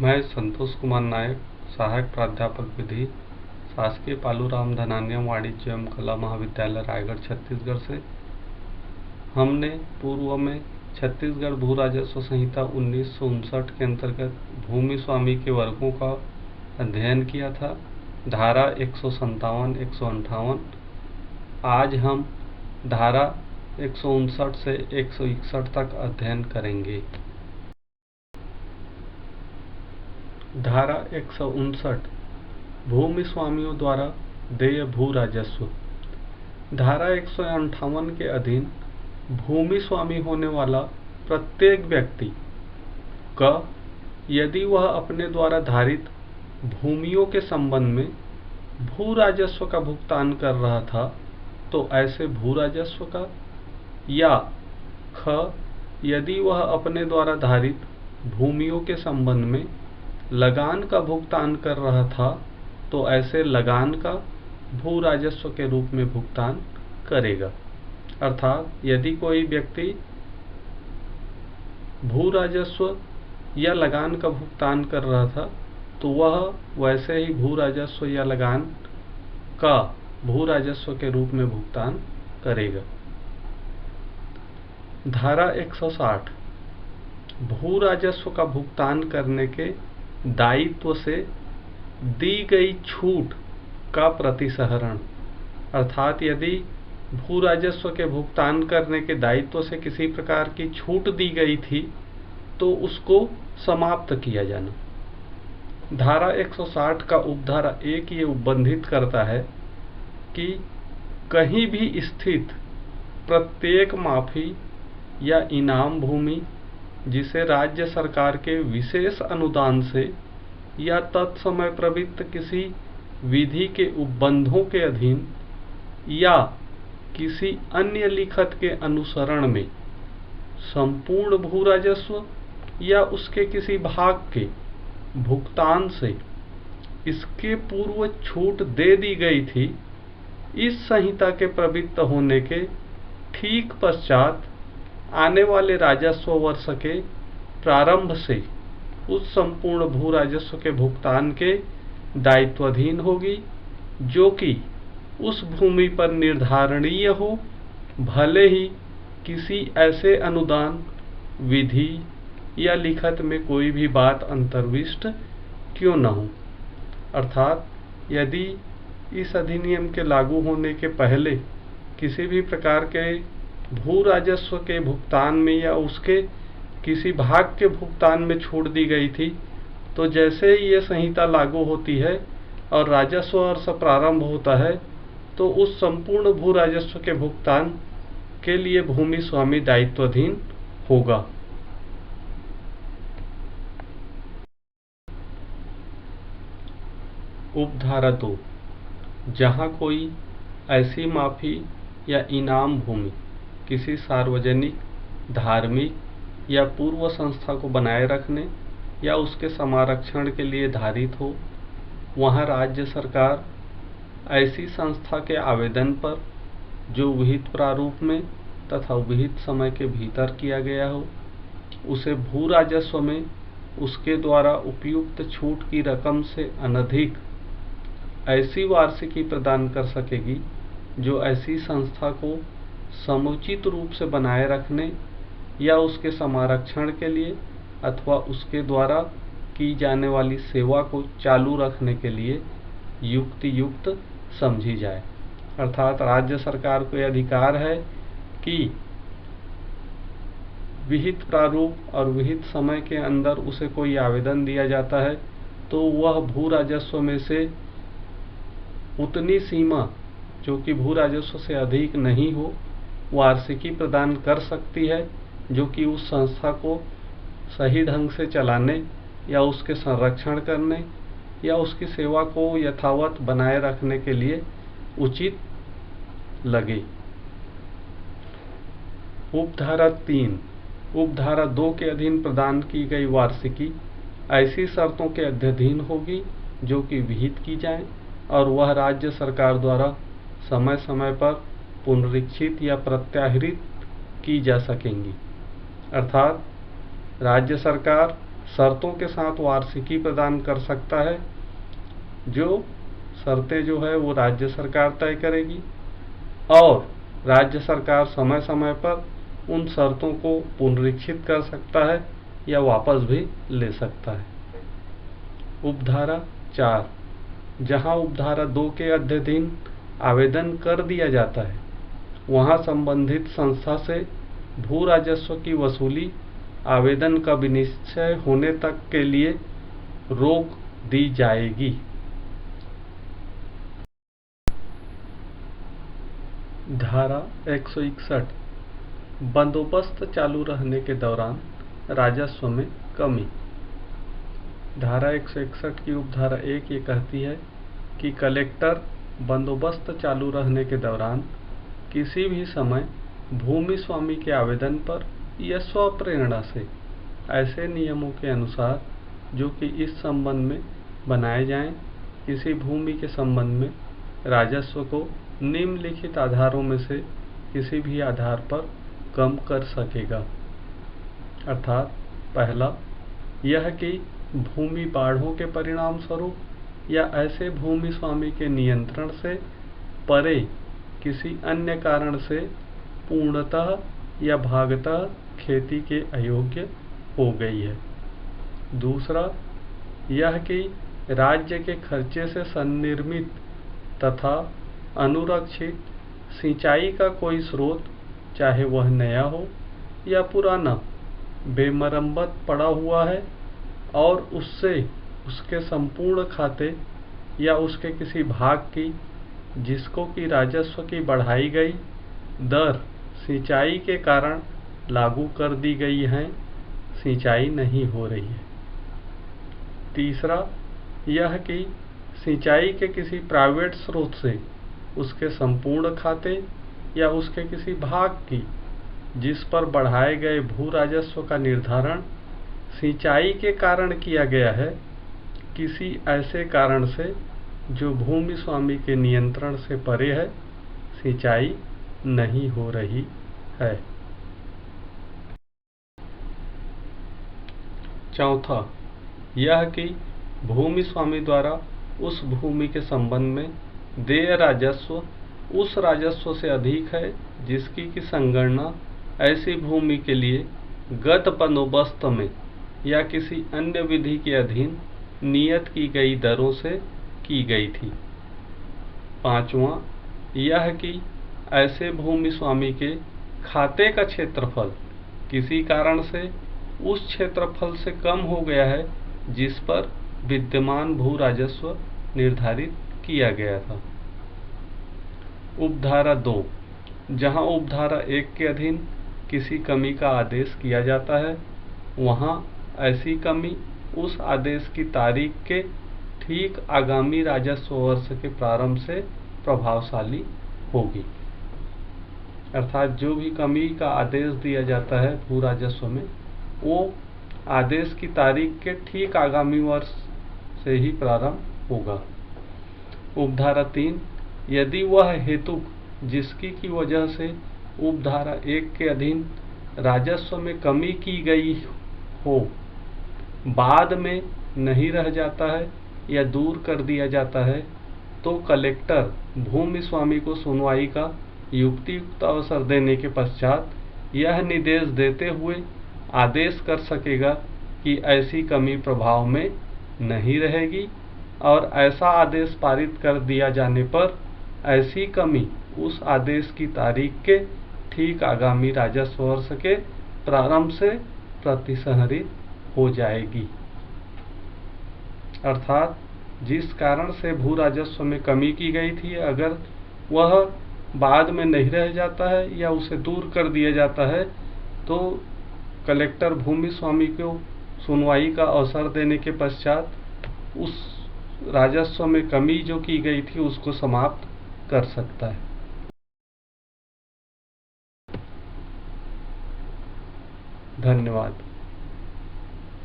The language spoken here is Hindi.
मैं संतोष कुमार नायक, सहायक प्राध्यापक विधि, शासकीय पालूराम धनानियम वाणिज्य एवं कला महाविद्यालय रायगढ़ छत्तीसगढ़ से। हमने पूर्व में छत्तीसगढ़ भू राजस्व संहिता 1959 के अंतर्गत भूमि स्वामी के वर्गों का अध्ययन किया था, धारा 157, 158। आज हम धारा 159 से 161 तक अध्ययन करेंगे। धारा 159 भूमि स्वामियों द्वारा देय भू राजस्व। धारा 158 के अधीन भूमि स्वामी होने वाला प्रत्येक व्यक्ति का यदि वह अपने द्वारा धारित भूमियों के संबंध में भू राजस्व का भुगतान कर रहा था तो ऐसे भू राजस्व का, या ख यदि वह अपने द्वारा धारित भूमियों के संबंध में लगान का भुगतान कर रहा था तो ऐसे लगान का भू राजस्व के रूप में भुगतान करेगा। अर्थात यदि कोई व्यक्ति भू राजस्व या लगान का भुगतान कर रहा था तो वह वैसे ही भू राजस्व या लगान का भू राजस्व के रूप में भुगतान करेगा। धारा 160 भू राजस्व का भुगतान करने के दायित्व से दी गई छूट का प्रतिसहरण। अर्थात यदि भू राजस्व के भुगतान करने के दायित्व से किसी प्रकार की छूट दी गई थी तो उसको समाप्त किया जाना। धारा 160 का उपधारा 1 ये उपबंधित करता है कि कहीं भी स्थित प्रत्येक माफी या इनाम भूमि जिसे राज्य सरकार के विशेष अनुदान से या तत्समय प्रवृत्त किसी विधि के उपबंधों के अधीन या किसी अन्य लिखत के अनुसरण में संपूर्ण भू राजस्व या उसके किसी भाग के भुगतान से इसके पूर्व छूट दे दी गई थी, इस संहिता के प्रवृत्त होने के ठीक पश्चात आने वाले राजस्व वर्ष के प्रारंभ से उस संपूर्ण भू राजस्व के भुगतान के दायित्वाधीन होगी, जो कि उस भूमि पर निर्धारणीय हो, भले ही किसी ऐसे अनुदान, विधि या लिखत में कोई भी बात अंतर्विष्ट क्यों न हो। अर्थात यदि इस अधिनियम के लागू होने के पहले किसी भी प्रकार के भू राजस्व के भुगतान में या उसके किसी भाग के भुगतान में छूट दी गई थी तो जैसे ही ये संहिता लागू होती है और राजस्व वर्ष प्रारंभ होता है तो उस संपूर्ण भू राजस्व के भुगतान के लिए भूमि स्वामी दायित्वाधीन होगा। उपधारा 2 जहां कोई ऐसी माफी या इनाम भूमि किसी सार्वजनिक, धार्मिक या पूर्व संस्था को बनाए रखने या उसके संरक्षण के लिए धारित हो, वहां राज्य सरकार ऐसी संस्था के आवेदन पर जो विहित प्रारूप में तथा विहित समय के भीतर किया गया हो, उसे भू राजस्व में उसके द्वारा उपयुक्त छूट की रकम से अनधिक ऐसी वार्षिकी प्रदान कर सकेगी जो ऐसी संस्था को समुचित रूप से बनाए रखने या उसके संरक्षण के लिए अथवा उसके द्वारा की जाने वाली सेवा को चालू रखने के लिए युक्त समझी जाए। अर्थात राज्य सरकार को यह अधिकार है कि विहित प्रारूप और विहित समय के अंदर उसे कोई आवेदन दिया जाता है तो वह भू राजस्व में से उतनी सीमा जो कि भू राजस्व से अधिक नहीं हो वार्षिकी प्रदान कर सकती है, जो कि उस संस्था को सही ढंग से चलाने या उसके संरक्षण करने या उसकी सेवा को यथावत बनाए रखने के लिए उचित लगे। उपधारा 3 उपधारा 2 के अधीन प्रदान की गई वार्षिकी ऐसी शर्तों के अधीन होगी जो कि विहित की जाए और वह राज्य सरकार द्वारा समय समय पर पुनरीक्षित या प्रत्याहृत की जा सकेंगी। अर्थात राज्य सरकार शर्तों के साथ वार्षिकी प्रदान कर सकता है, जो शर्तें जो है वो राज्य सरकार तय करेगी और राज्य सरकार समय समय पर उन शर्तों को पुनरीक्षित कर सकता है या वापस भी ले सकता है। उपधारा 4, जहां उपधारा 2 के अध्ययन आवेदन कर दिया जाता है, वहां संबंधित संस्था से भू राजस्व की वसूली आवेदन का विनिश्चय होने तक के लिए रोक दी जाएगी। धारा 161, बंदोबस्त चालू रहने के दौरान राजस्व में कमी। धारा 161 की उपधारा 1 ये कहती है कि कलेक्टर बंदोबस्त चालू रहने के दौरान किसी भी समय भूमि स्वामी के आवेदन पर या स्वप्रेरणा से ऐसे नियमों के अनुसार जो कि इस संबंध में बनाए जाएं, किसी भूमि के संबंध में राजस्व को निम्नलिखित आधारों में से किसी भी आधार पर कम कर सकेगा। अर्थात पहला, यह कि भूमि बाढ़ों के परिणाम स्वरूप या ऐसे भूमि स्वामी के नियंत्रण से परे किसी अन्य कारण से पूर्णतः या भागतः खेती के अयोग्य हो गई है। दूसरा, यह कि राज्य के खर्चे से सन्निर्मित तथा अनुरक्षित सिंचाई का कोई स्रोत, चाहे वह नया हो या पुराना, बेमरम्मत पड़ा हुआ है और उससे उसके संपूर्ण खाते या उसके किसी भाग की, जिसको कि राजस्व की बढ़ाई गई दर सिंचाई के कारण लागू कर दी गई है, सिंचाई नहीं हो रही है। तीसरा, यह कि सिंचाई के किसी प्राइवेट स्रोत से उसके संपूर्ण खाते या उसके किसी भाग की, जिस पर बढ़ाए गए भू राजस्व का निर्धारण सिंचाई के कारण किया गया है, किसी ऐसे कारण से जो भूमि स्वामी के नियंत्रण से परे है, सिंचाई नहीं हो रही है। चौथा, यह कि भूमि स्वामी द्वारा उस भूमि के संबंध में देय राजस्व उस राजस्व से अधिक है जिसकी की संगणना ऐसी भूमि के लिए गत बंदोबस्त में या किसी अन्य विधि के अधीन नियत की गई दरों से की गई थी। पांचवा, यह कि ऐसे भूमि स्वामी के खाते का क्षेत्रफल किसी कारण से उस क्षेत्रफल से कम हो गया है जिस पर विद्यमान भू राजस्व निर्धारित किया गया था। उपधारा 2, जहां उपधारा 1 के अधीन किसी कमी का आदेश किया जाता है, वहां ऐसी कमी उस आदेश की तारीख के ठीक आगामी राजस्व वर्ष के प्रारंभ से प्रभावशाली होगी। अर्थात जो भी कमी का आदेश दिया जाता है भू राजस्व में, वो आदेश की तारीख के ठीक आगामी वर्ष से ही प्रारंभ होगा। उपधारा 3, यदि वह हेतुक जिसकी की वजह से उपधारा 1 के अधीन राजस्व में कमी की गई हो बाद में नहीं रह जाता है या दूर कर दिया जाता है, तो कलेक्टर भूमि स्वामी को सुनवाई का युक्तियुक्त अवसर देने के पश्चात यह निर्देश देते हुए आदेश कर सकेगा कि ऐसी कमी प्रभाव में नहीं रहेगी, और ऐसा आदेश पारित कर दिया जाने पर ऐसी कमी उस आदेश की तारीख के ठीक आगामी राजस्व वर्ष के प्रारंभ से प्रतिसंहरित हो जाएगी। अर्थात जिस कारण से भू राजस्व में कमी की गई थी, अगर वह बाद में नहीं रह जाता है या उसे दूर कर दिया जाता है, तो कलेक्टर भूमि स्वामी को सुनवाई का अवसर देने के पश्चात उस राजस्व में कमी जो की गई थी उसको समाप्त कर सकता है। धन्यवाद।